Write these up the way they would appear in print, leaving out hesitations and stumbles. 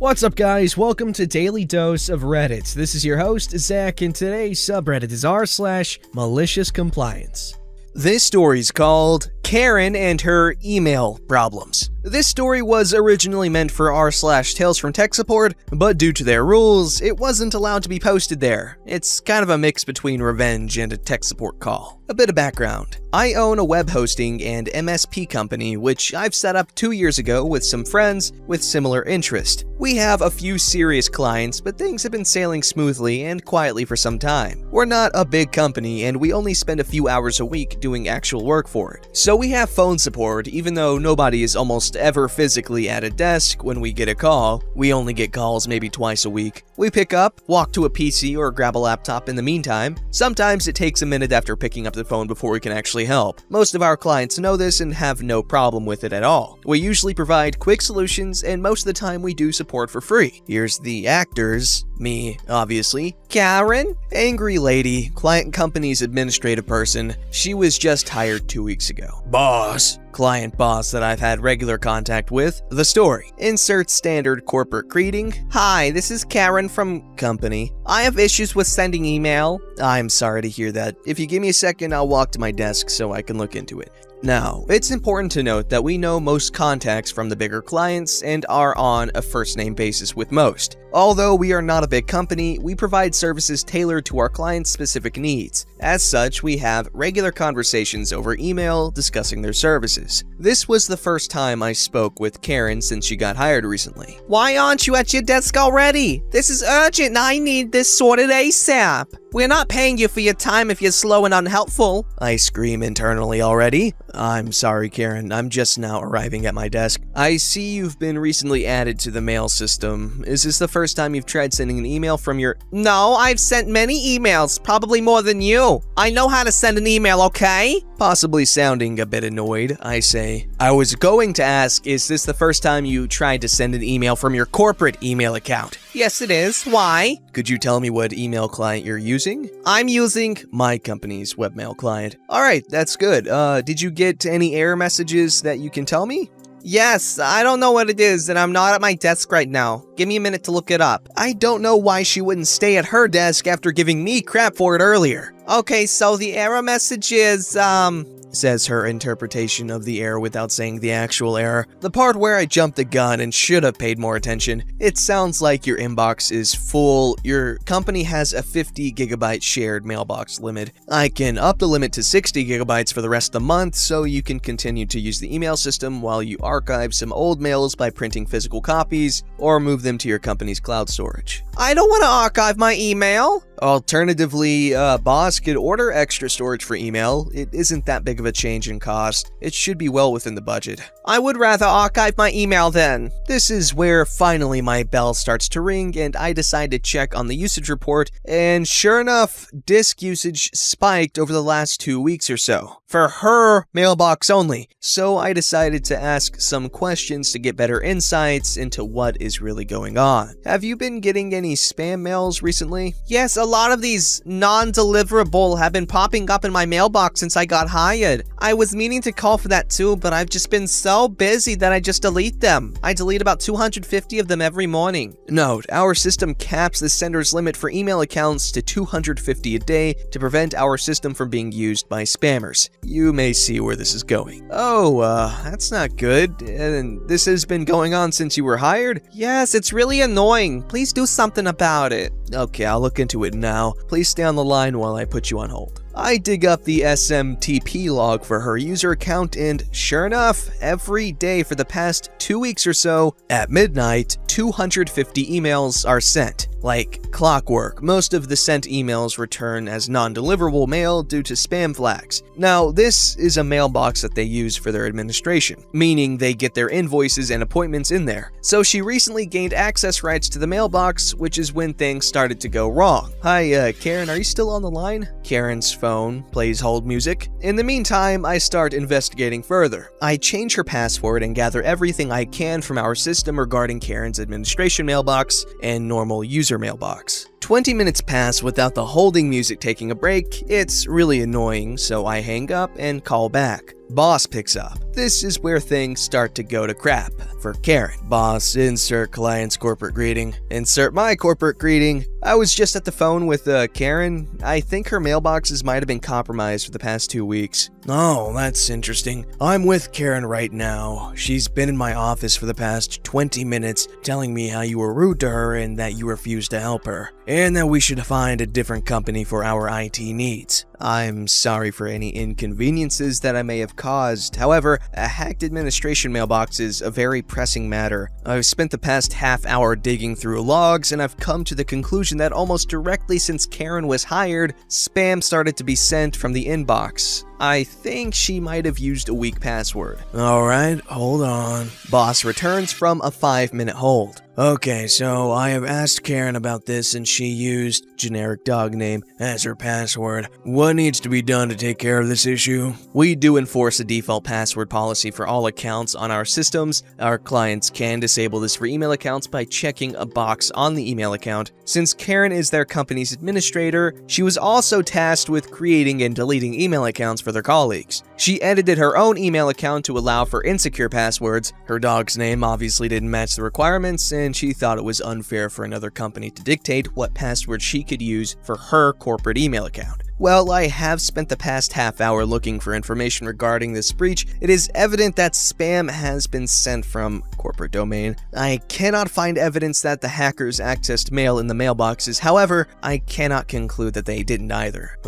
What's up, guys? Welcome to Daily Dose of Reddit. This is your host, Zach, and today's subreddit is r/malicious compliance. This story's called Karen and Her Email Problems. This story was originally meant for r/Tales from Tech Support, but due to their rules, it wasn't allowed to be posted there. It's kind of a mix between revenge and a tech support call. A bit of background. I own a web hosting and MSP company, which I've set up 2 years ago with some friends with similar interest. We have a few serious clients, but things have been sailing smoothly and quietly for some time. We're not a big company, and we only spend a few hours a week doing actual work for it. So we have phone support, even though nobody is almost ever physically at a desk when we get a call. We only get calls maybe twice a week. We pick up, walk to a PC, or grab a laptop in the meantime. Sometimes it takes a minute after picking up the phone before we can actually help. Most of our clients know this and have no problem with it at all. We usually provide quick solutions, and most of the time we do support for free. Here's the actors. Me, obviously. Karen? Angry lady, client company's administrative person. She was just hired 2 weeks ago. Boss. Client boss that I've had regular contact with. The story. Insert standard corporate greeting. Hi, this is Karen from company. I have issues with sending email. I'm sorry to hear that. If you give me a second, I'll walk to my desk so I can look into it. Now, it's important to note that we know most contacts from the bigger clients and are on a first-name basis with most. Although we are not a big company, we provide services tailored to our clients' specific needs. As such, we have regular conversations over email discussing their services. This was the first time I spoke with Karen since she got hired recently. Why aren't you at your desk already? This is urgent and I need this sorted ASAP. We're not paying you for your time if you're slow and unhelpful. I scream internally already. I'm sorry, Karen. I'm just now arriving at my desk. I see you've been recently added to the mail system. Is this the first time you've tried sending an email from your... No, I've sent many emails, probably more than you. I know how to send an email, okay? Possibly sounding a bit annoyed, I say. I was going to ask, is this the first time you tried to send an email from your corporate email account? Yes, it is. Why? Could you tell me what email client you're using? I'm using my company's webmail client. Alright, that's good. Did you get any error messages that you can tell me? Yes, I don't know what it is, and I'm not at my desk right now. Give me a minute to look it up. I don't know why she wouldn't stay at her desk after giving me crap for it earlier. Okay, so the error message is, says her interpretation of the error without saying the actual error. The part where I jumped the gun and should have paid more attention. It sounds like your inbox is full. Your company has a 50 gigabyte shared mailbox limit. I can up the limit to 60 gigabytes for the rest of the month so you can continue to use the email system while you archive some old mails by printing physical copies or move them to your company's cloud storage. I don't want to archive my email. Alternatively, boss could order extra storage for email. It isn't that big of a change in cost. It should be well within the budget. I would rather archive my email then. This is where finally my bell starts to ring and I decide to check on the usage report, and sure enough, disk usage spiked over the last 2 weeks or so. For her mailbox only. So I decided to ask some questions to get better insights into what is really going on. Have you been getting any spam mails recently? Yes, a lot of these non-deliverable have been popping up in my mailbox since I got hired. I was meaning to call for that too, but I've just been so busy that I just delete them. I delete about 250 of them every morning. Note, our system caps the sender's limit for email accounts to 250 a day to prevent our system from being used by spammers. You may see where this is going. Oh, that's not good. And this has been going on since you were hired? Yes, it's really annoying. Please do something about it. Okay, I'll look into it now. Please stay on the line while I put you on hold. I dig up the SMTP log for her user account, and sure enough, every day for the past 2 weeks or so, at midnight, 250 emails are sent. Like clockwork, most of the sent emails return as non-deliverable mail due to spam flags. Now, this is a mailbox that they use for their administration, meaning they get their invoices and appointments in there. So she recently gained access rights to the mailbox, which is when things started to go wrong. Hi, Karen, are you still on the line? Karen's phone plays hold music. In the meantime, I start investigating further. I change her password and gather everything I can from our system regarding Karen's administration mailbox and normal user mailbox. 20 minutes pass without the holding music taking a break. It's really annoying, so I hang up and call back. Boss picks up. This is where things start to go to crap for Karen. Boss, insert client's corporate greeting. Insert my corporate greeting. I was just at the phone with Karen. I think her mailboxes might have been compromised for the past 2 weeks. Oh, that's interesting. I'm with Karen right now. She's been in my office for the past 20 minutes telling me how you were rude to her and that you refused to help her, and that we should find a different company for our IT needs. I'm sorry for any inconveniences that I may have caused. However, a hacked administration mailbox is a very pressing matter. I've spent the past half hour digging through logs, and I've come to the conclusion that almost directly since Karen was hired, spam started to be sent from the inbox. I think she might have used a weak password. Alright, hold on. Boss returns from a 5-minute hold. Okay, so I have asked Karen about this and she used generic dog name as her password. What needs to be done to take care of this issue? We do enforce a default password policy for all accounts on our systems. Our clients can disable this for email accounts by checking a box on the email account. Since Karen is their company's administrator, she was also tasked with creating and deleting email accounts for their colleagues. She edited her own email account to allow for insecure passwords. Her dog's name obviously didn't match the requirements, and she thought it was unfair for another company to dictate what password she could use for her corporate email account. Well, I have spent the past half hour looking for information regarding this breach. It is evident that spam has been sent from corporate domain. I cannot find evidence that the hackers accessed mail in the mailboxes. However, I cannot conclude that they didn't either.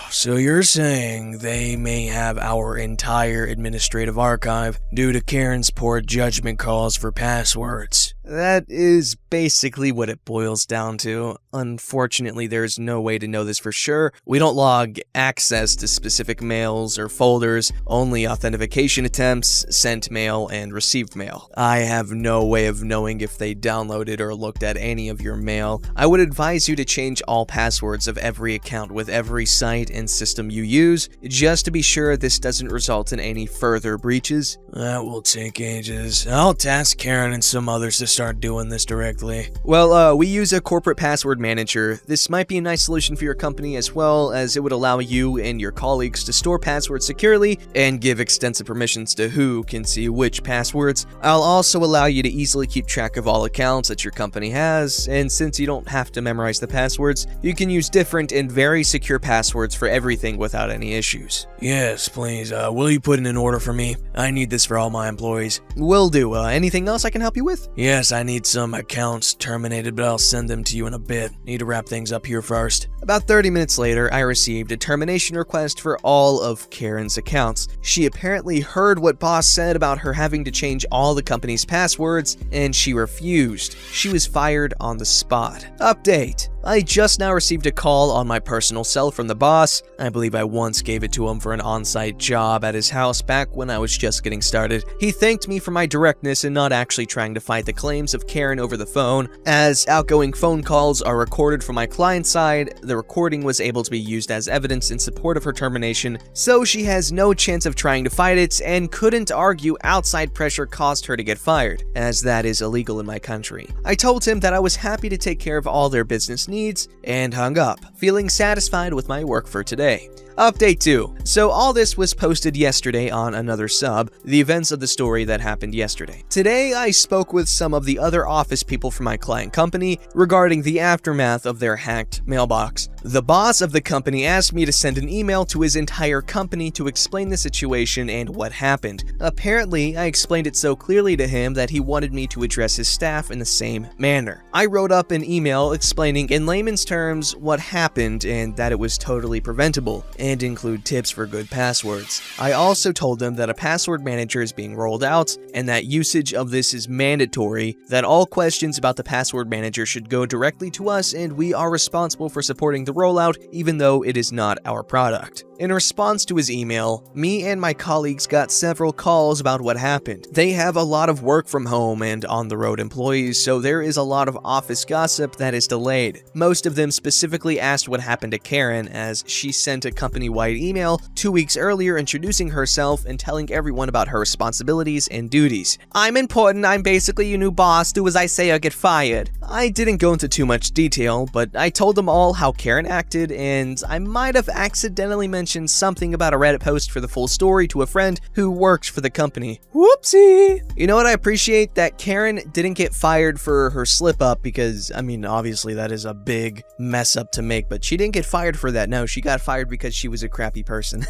So you're saying they may have our entire administrative archive due to Karen's poor judgment calls for passwords? That is basically what it boils down to. Unfortunately, there's no way to know this for sure. We don't log access to specific mails or folders, only authentication attempts, sent mail, and received mail. I have no way of knowing if they downloaded or looked at any of your mail. I would advise you to change all passwords of every account with every site and system you use, just to be sure this doesn't result in any further breaches. That will take ages. I'll task Karen and some others to start doing this directly. Well, we use a corporate password manager. This might be a nice solution for your company, as well as it would allow you and your colleagues to store passwords securely and give extensive permissions to who can see which passwords. I'll also allow you to easily keep track of all accounts that your company has, and since you don't have to memorize the passwords, you can use different and very secure passwords for everything without any issues. Yes, please. Will you put in an order for me? I need this for all my employees. Will do. Anything else I can help you with? Yes, I need some accounts terminated, but I'll send them to you in a bit. Need to wrap things up here first. About 30 minutes later, I received a termination request for all of Karen's accounts. She apparently heard what boss said about her having to change all the company's passwords, and she refused. She was fired on the spot. Update. I just now received a call on my personal cell from the boss. I believe I once gave it to him for an on-site job at his house back when I was just getting started. He thanked me for my directness and not actually trying to fight the claims of Karen over the phone. As outgoing phone calls are recorded from my client side, the recording was able to be used as evidence in support of her termination, so she has no chance of trying to fight it and couldn't argue outside pressure caused her to get fired, as that is illegal in my country. I told him that I was happy to take care of all their business needs and hung up, feeling satisfied with my work for today. Update 2. So all this was posted yesterday on another sub, the events of the story that happened yesterday. Today, I spoke with some of the other office people from my client company regarding the aftermath of their hacked mailbox. The boss of the company asked me to send an email to his entire company to explain the situation and what happened. Apparently, I explained it so clearly to him that he wanted me to address his staff in the same manner. I wrote up an email explaining in layman's terms what happened and that it was totally preventable, and include tips for good passwords. I also told them that a password manager is being rolled out and that usage of this is mandatory, that all questions about the password manager should go directly to us and we are responsible for supporting the rollout even though it is not our product. In response to his email, me and my colleagues got several calls about what happened. They have a lot of work from home and on-the-road employees, so there is a lot of office gossip that is delayed. Most of them specifically asked what happened to Karen, as she sent a company-wide email 2 weeks earlier introducing herself and telling everyone about her responsibilities and duties. I'm important, I'm basically your new boss, do as I say or get fired. I didn't go into too much detail, but I told them all how Karen acted, and I might have accidentally mentioned something about a Reddit post for the full story to a friend who works for the company. Whoopsie! You know what, I appreciate that Karen didn't get fired for her slip-up because, I mean, obviously that is a big mess up to make, but she didn't get fired for that. No, she got fired because she was a crappy person.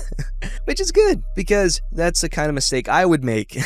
Which is good, because that's the kind of mistake I would make,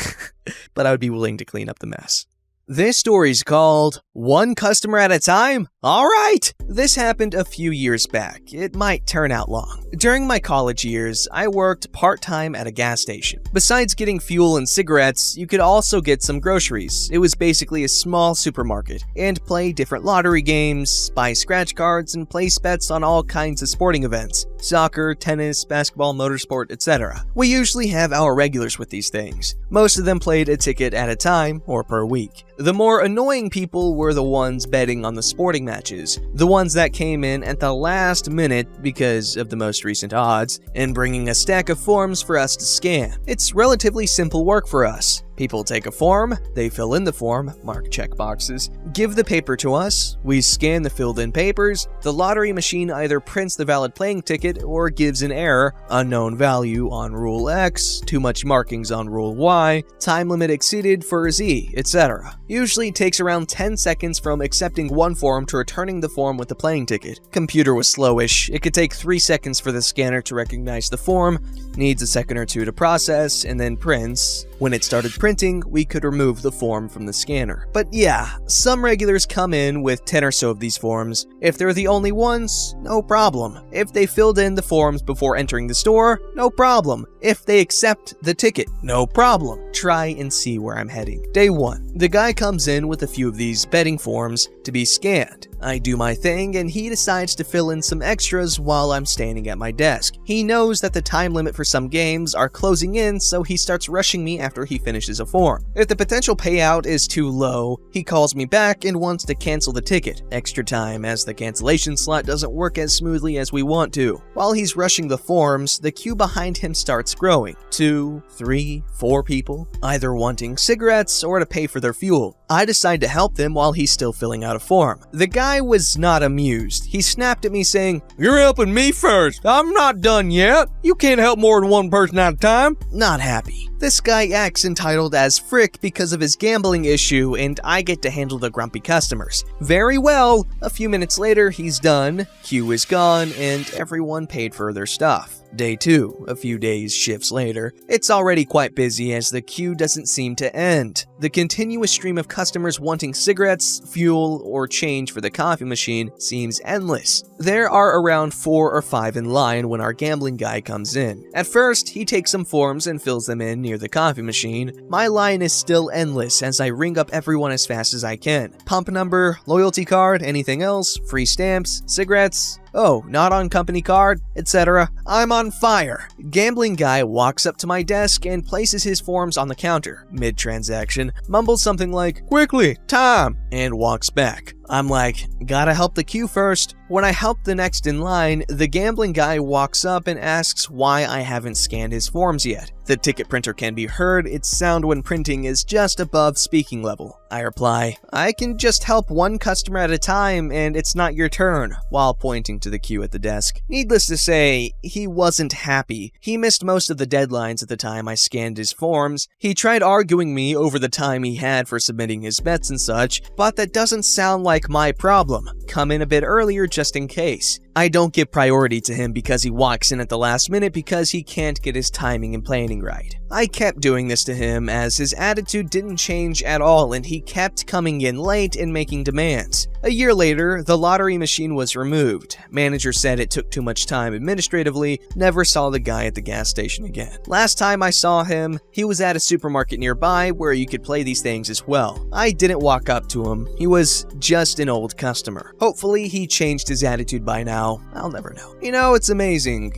but I would be willing to clean up the mess. This story's called One Customer at a Time? Alright! This happened a few years back. It might turn out long. During my college years, I worked part-time at a gas station. Besides getting fuel and cigarettes, you could also get some groceries. It was basically a small supermarket, and play different lottery games, buy scratch cards, and place bets on all kinds of sporting events. Soccer, tennis, basketball, motorsport, etc. We usually have our regulars with these things. Most of them played a ticket at a time, or per week. The more annoying people were the ones betting on the sporting matches, the ones that came in at the last minute because of the most recent odds, and bringing a stack of forms for us to scan. It's relatively simple work for us. People take a form, they fill in the form, mark checkboxes, give the paper to us, we scan the filled in papers, the lottery machine either prints the valid playing ticket or gives an error, unknown value on rule X, too much markings on rule Y, time limit exceeded for Z, etc. Usually it takes around 10 seconds from accepting one form to returning the form with the playing ticket. Computer was slowish, it could take 3 seconds for the scanner to recognize the form, needs a second or two to process, and then prints. When it started printing, we could remove the form from the scanner. But yeah, some regulars come in with 10 or so of these forms. If they're the only ones, no problem. If they filled in the forms before entering the store, no problem. If they accept the ticket, no problem. Try and see where I'm heading. Day 1. The guy comes in with a few of these betting forms to be scanned. I do my thing, and he decides to fill in some extras while I'm standing at my desk. He knows that the time limit for some games are closing in, so he starts rushing me after he finishes a form. If the potential payout is too low, he calls me back and wants to cancel the ticket. Extra time, as the cancellation slot doesn't work as smoothly as we want to. While he's rushing the forms, the queue behind him starts growing. 2, 3, 4 people, either wanting cigarettes or to pay for their fuel. I decide to help them while he's still filling out a form. The guy was not amused. He snapped at me saying, "You're helping me first. I'm not done yet. You can't help more than one person at a time." Not happy. This guy acts entitled as frick because of his gambling issue, and I get to handle the grumpy customers. Very well. A few minutes later, he's done, queue is gone, and everyone paid for their stuff. Day 2, a few days shifts later. It's already quite busy as the queue doesn't seem to end. The continuous stream of customers wanting cigarettes, fuel, or change for the coffee machine seems endless. There are around 4 or 5 in line when our gambling guy comes in. At first, he takes some forms and fills them in near the coffee machine. My line is still endless as I ring up everyone as fast as I can. Pump number, loyalty card, anything else, free stamps, cigarettes, oh, not on company card, etc. I'm on fire. Gambling guy walks up to my desk and places his forms on the counter. Mid-transaction, mumbles something like, "Quickly, time," and walks back. I'm like, gotta help the queue first. When I help the next in line, the gambling guy walks up and asks why I haven't scanned his forms yet. The ticket printer can be heard, its sound when printing is just above speaking level. I reply, "I can just help one customer at a time and it's not your turn," while pointing to the queue at the desk. Needless to say, he wasn't happy. He missed most of the deadlines at the time I scanned his forms. He tried arguing me over the time he had for submitting his bets and such, but that doesn't sound like my problem. Come in a bit earlier just in case. I don't give priority to him because he walks in at the last minute because he can't get his timing and planning right. I kept doing this to him as his attitude didn't change at all and he kept coming in late and making demands. A year later, the lottery machine was removed. Manager said it took too much time administratively, never saw the guy at the gas station again. Last time I saw him, he was at a supermarket nearby where you could play these things as well. I didn't walk up to him. He was just an old customer. Hopefully he changed his attitude by now. I'll never know. You know, it's amazing.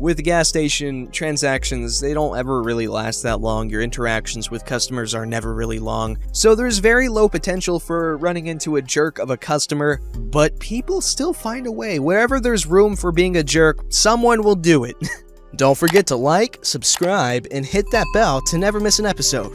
With the gas station transactions, they don't ever really last that long. Your interactions with customers are never really long. So there's very low potential for running into a jerk of a customer, but people still find a way. Wherever there's room for being a jerk, someone will do it. Don't forget to like, subscribe, and hit that bell to never miss an episode.